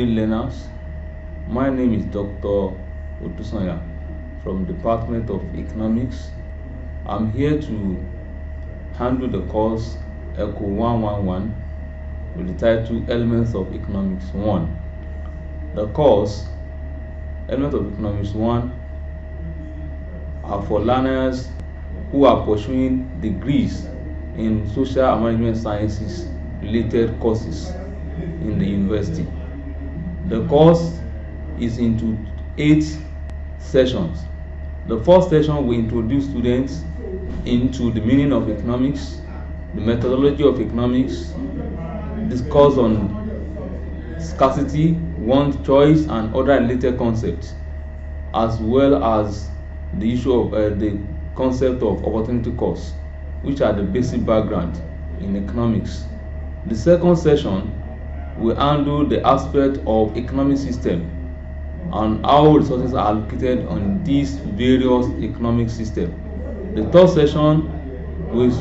dear learners. My name is Dr. Otusanya from the Department of Economics. I'm here to handle the course ECO 111 with the title Elements of Economics 1. The course Elements of Economics 1 are for learners who are pursuing degrees in social and management sciences related courses in the university. The course is into 8 sessions. The first session will introduce students into the meaning of economics, the methodology of economics, discuss on scarcity, want, choice, and other related concepts, as well as the issue of the concept of opportunity cost, which are the basic background in economics. The second session will handle the aspect of economic system and how resources are allocated on these various economic systems. The third session will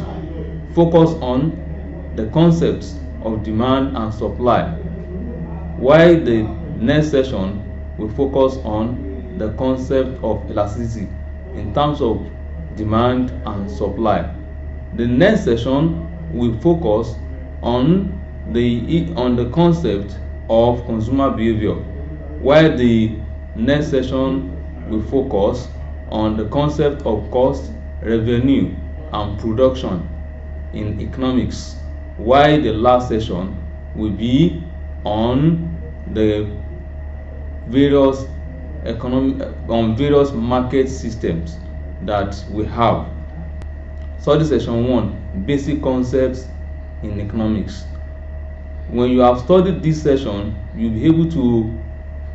focus on the concepts of demand and supply, while the next session will focus on the concept of elasticity in terms of demand and supply. The next session will focus on the concept of consumer behavior, while the next session will focus on the concept of cost, revenue, and production in economics, while the last session will be on the various various market systems that we have. Study session 1, basic concepts in economics. When you have studied this session, you'll be able to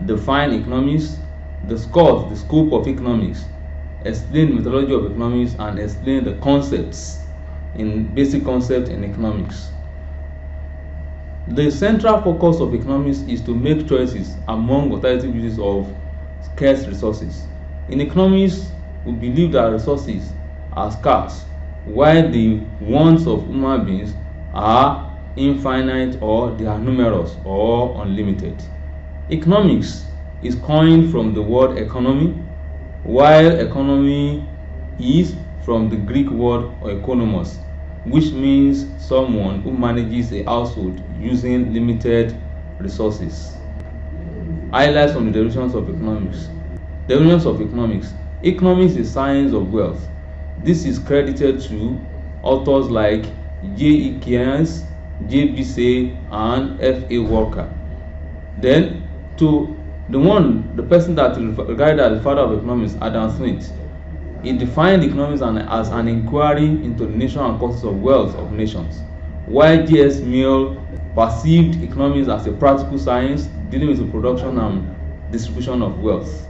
define economics, discuss the scope of economics, explain the methodology of economics, and explain the concepts in basic concepts in economics. The central focus of economics is to make choices among alternative uses of scarce resources. In economics, we believe that resources are scarce, while the wants of human beings are infinite, or they are numerous or unlimited. Economics is coined from the word economy, while economy is from the Greek word oikonomos, which means someone who manages a household using limited resources. Highlights from the definitions of economics. Definitions of economics. Economics is science of wealth. This is credited to authors like J.E. Keynes, J.B. Say, and F.A. Walker. Then, to the person that is regarded as the father of economics, Adam Smith, he defined economics as an inquiry into the nature and causes of wealth of nations, while J.S. Mill perceived economics as a practical science dealing with the production and distribution of wealth.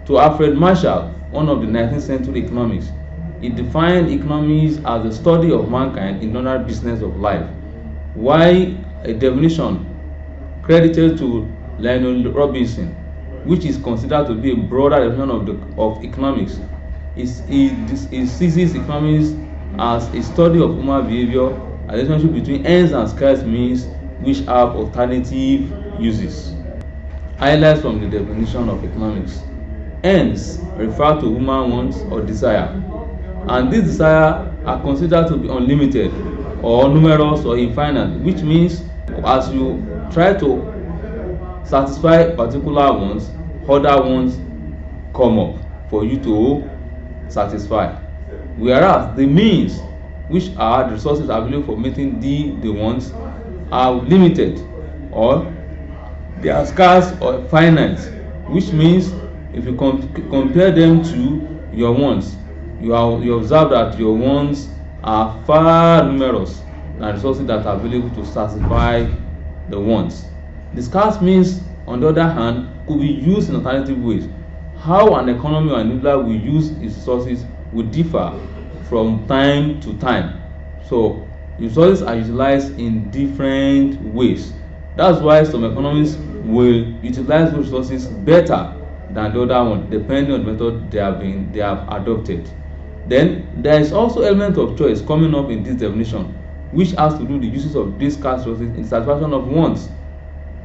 To Alfred Marshall, one of the 19th century economists, he defined economics as the study of mankind in ordinary business of life, while a definition credited to Lionel Robinson, which is considered to be a broader definition of economics, he sees economics as a study of human behavior, a relationship between ends and scarce means which have alternative uses. Highlights from the definition of economics. Ends refer to human wants or desire, and these desires are considered to be unlimited or numerous or infinite, which means as you try to satisfy particular wants, other wants come up for you to satisfy. Whereas the means, which are the resources available for meeting the wants, are limited or they are scarce or finite, which means if you compare them to your wants, you observe that your wants are far numerous than resources that are available to satisfy the wants. The scarce means, on the other hand, could be used in alternative ways. How an economy or an individual will use its resources will differ from time to time. So resources are utilized in different ways. That's why some economists will utilize those resources better than the other one, depending on the method they have adopted. Then there is also element of choice coming up in this definition, which has to do with the uses of these scarce resources in satisfaction of wants.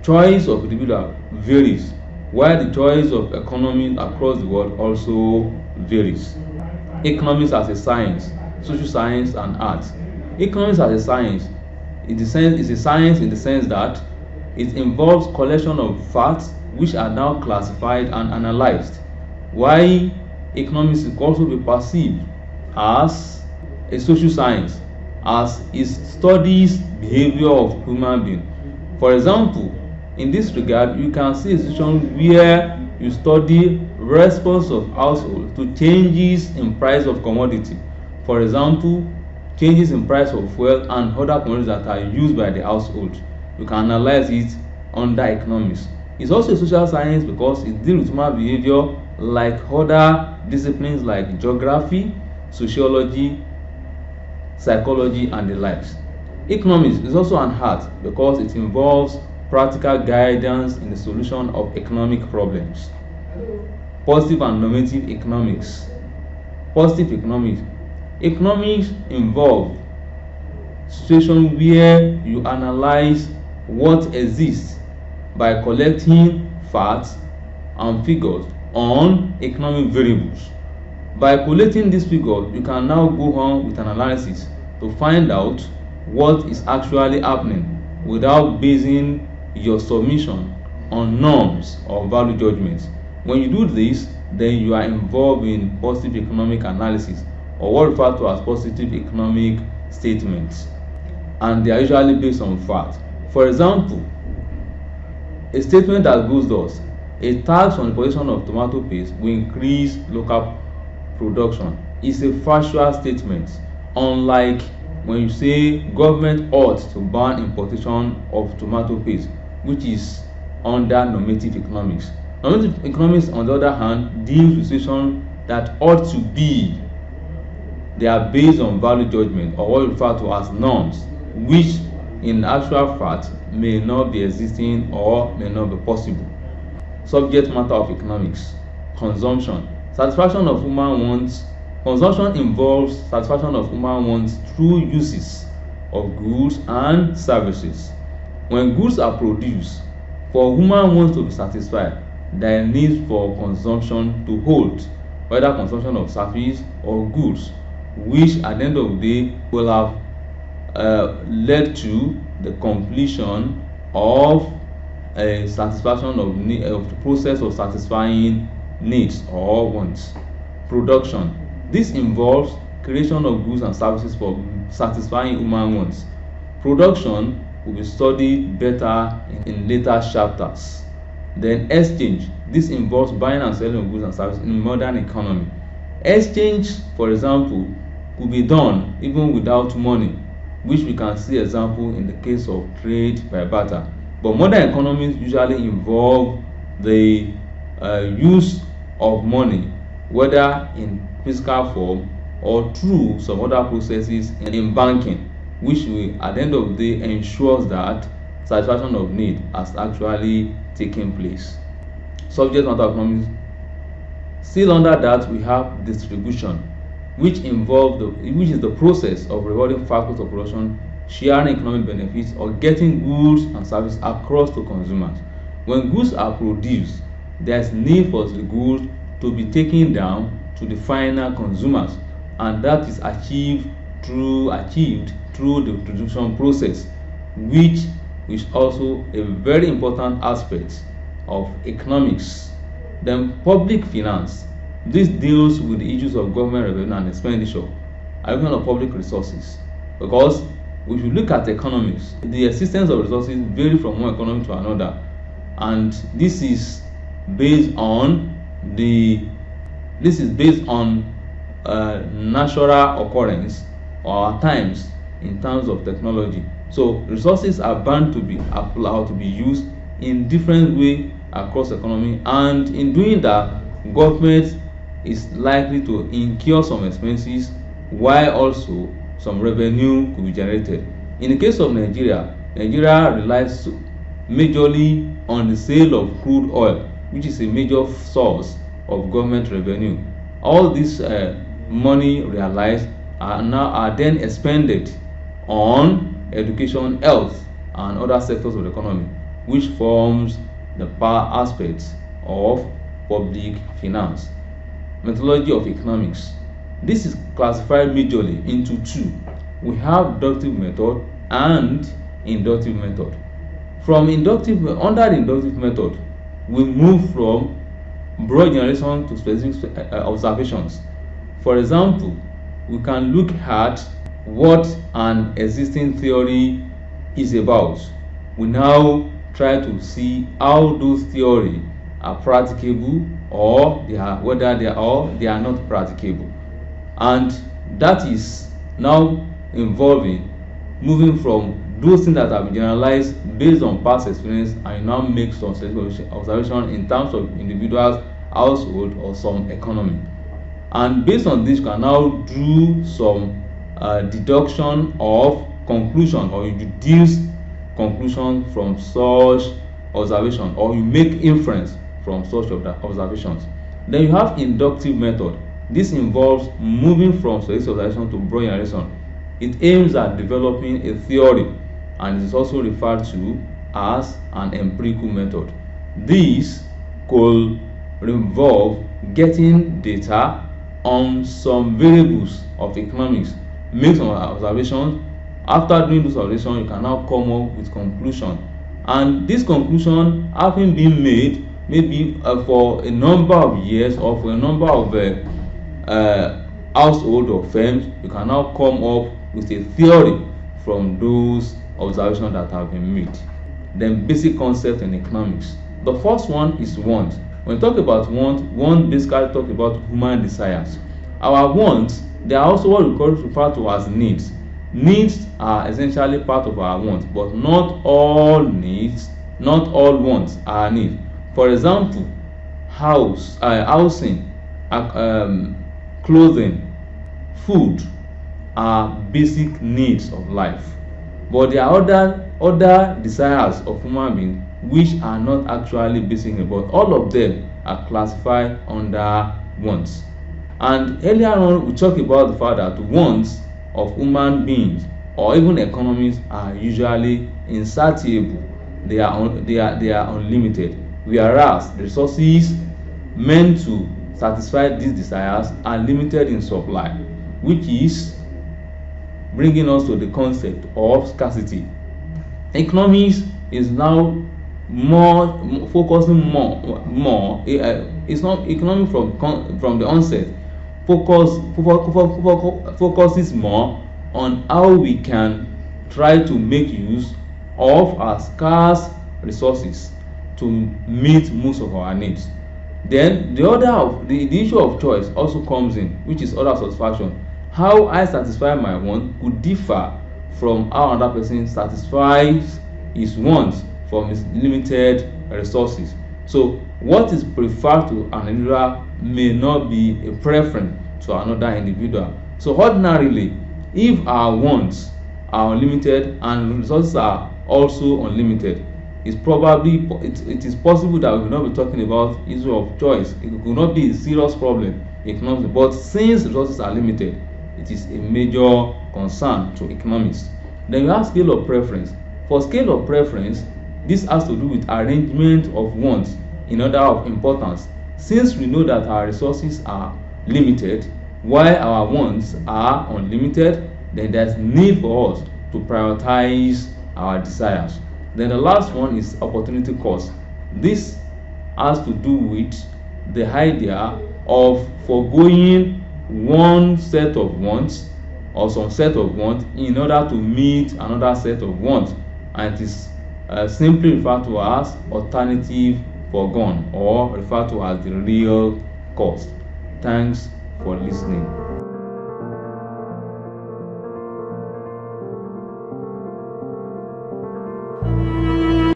choice of individual varies, while the choice of economies across the world also varies. Economics as a science, social science and art. Economics as a science is a science in the sense that it involves collection of facts which are now classified and analyzed. While economics can also be perceived as a social science, as it studies behavior of human beings. For example, in this regard, you can see a situation where you study response of household to changes in price of commodity. For example, changes in price of fuel and other commodities that are used by the household. You can analyze it under economics. It's also a social science because it deals with human behavior like other disciplines like geography, sociology, psychology, and the likes. Economics is also an art because it involves practical guidance in the solution of economic problems. Positive and normative economics. Positive economics. Economics involve situation where you analyze what exists by collecting facts and figures on economic variables. By collating these figures, you can now go on with an analysis to find out what is actually happening without basing your submission on norms or value judgments. When you do this, then you are involved in positive economic analysis, or what referred to as positive economic statements, and they are usually based on facts. For example, a statement that goes thus: a tax on the production of tomato paste will increase local production is a factual statement, unlike when you say government ought to ban importation of tomato paste, which is under normative economics. Normative economics, on the other hand, deals with situations that ought to be. They are based on value judgment, or what we refer to as norms, which in actual fact may not be existing or may not be possible. Subject matter of economics. Consumption. Satisfaction of human wants. Consumption involves satisfaction of human wants through uses of goods and services. When goods are produced, for human wants to be satisfied, there is need for consumption to hold, whether consumption of service or goods, which at the end of the day will have led to the completion of a satisfaction of the process of satisfying needs or wants. Production. This involves creation of goods and services for satisfying human wants. Production will be studied better in later chapters. Then exchange. This involves buying and selling of goods and services in modern economy. Exchange, for example, could be done even without money, which we can see example in the case of trade by barter. But modern economies usually involve the use of money, whether in physical form or through some other processes in banking, which will at the end of the day ensures that satisfaction of need has actually taken place. Subject matter economics. Still under that, we have distribution, which is the process of rewarding factors of production, sharing economic benefits, or getting goods and services across to consumers. When goods are produced, there is need for the goods to be taken down to the final consumers, and that is achieved through the production process, which is also a very important aspect of economics. Then public finance. This deals with the issues of government revenue and expenditure, allocation of public resources, because if you look at economics, the existence of resources vary from one economy to another, and this is based on natural occurrence, or at times in terms of technology. So resources are bound to be allowed to be used in different ways across the economy, and in doing that, government is likely to incur some expenses while also some revenue could be generated. In the case of Nigeria relies majorly on the sale of crude oil, which is a major source of government revenue. All this money realized are then expended on education, health, and other sectors of the economy. which forms the power aspects of public finance. Methodology of economics. This is classified majorly into two. We have deductive method and inductive method. Under the inductive method, we move from broad generalization to specific observations. For example, we can look at what an existing theory is about. We now try to see how those theories are practicable or whether they are not practicable, and that is now involving moving from those things that have been generalized based on past experience, and you now make some observation in terms of individuals, household, or some economy. And based on this, you can now do some deduction of conclusion, or you deduce conclusion from such observation, or you make inference from such observations. Then you have inductive method. This involves moving from specific observation to broad generalization. It aims at developing a theory, and it is also referred to as an empirical method. This could involve getting data on some variables of economics, make some observations. After doing those observations, you can now come up with conclusion, and this conclusion having been made maybe for a number of years or for a number of household or firms, you can now come up with a theory from those observations that have been made. Then basic concepts in economics. The first one is want. When we talk about want basically talk about human desires. Our wants, they are also what we refer to as needs. Needs are essentially part of our wants, but not all needs, not all wants are needs. For example, housing, clothing, food are basic needs of life, but there are other desires of human beings which are not actually basic, but all of them are classified under wants. And earlier on, we talked about the fact that wants of human beings or even economies are usually insatiable. They are unlimited, whereas resources meant to satisfy these desires are limited in supply, which is bringing us to the concept of scarcity. Economics is now focusing more. It's not economic from the onset. Focuses more on how we can try to make use of our scarce resources to meet most of our needs. Then the issue of choice also comes in, which is other satisfaction. How I satisfy my want could differ from how another person satisfies his wants from his limited resources. So what is preferred to an individual may not be a preference to another individual. So ordinarily, if our wants are unlimited and resources are also unlimited, it is possible that we will not be talking about issue of choice. It could not be a serious problem economically, but since resources are limited, it is a major concern to economists. Then you have scale of preference. For scale of preference, this has to do with arrangement of wants in order of importance. Since we know that our resources are limited while our wants are unlimited, then there's need for us to prioritize our desires. Then the last one is opportunity cost. This has to do with the idea of foregoing one set of wants or some set of wants in order to meet another set of wants, and it is simply referred to as alternative foregone or referred to as the real cost. Thanks for listening.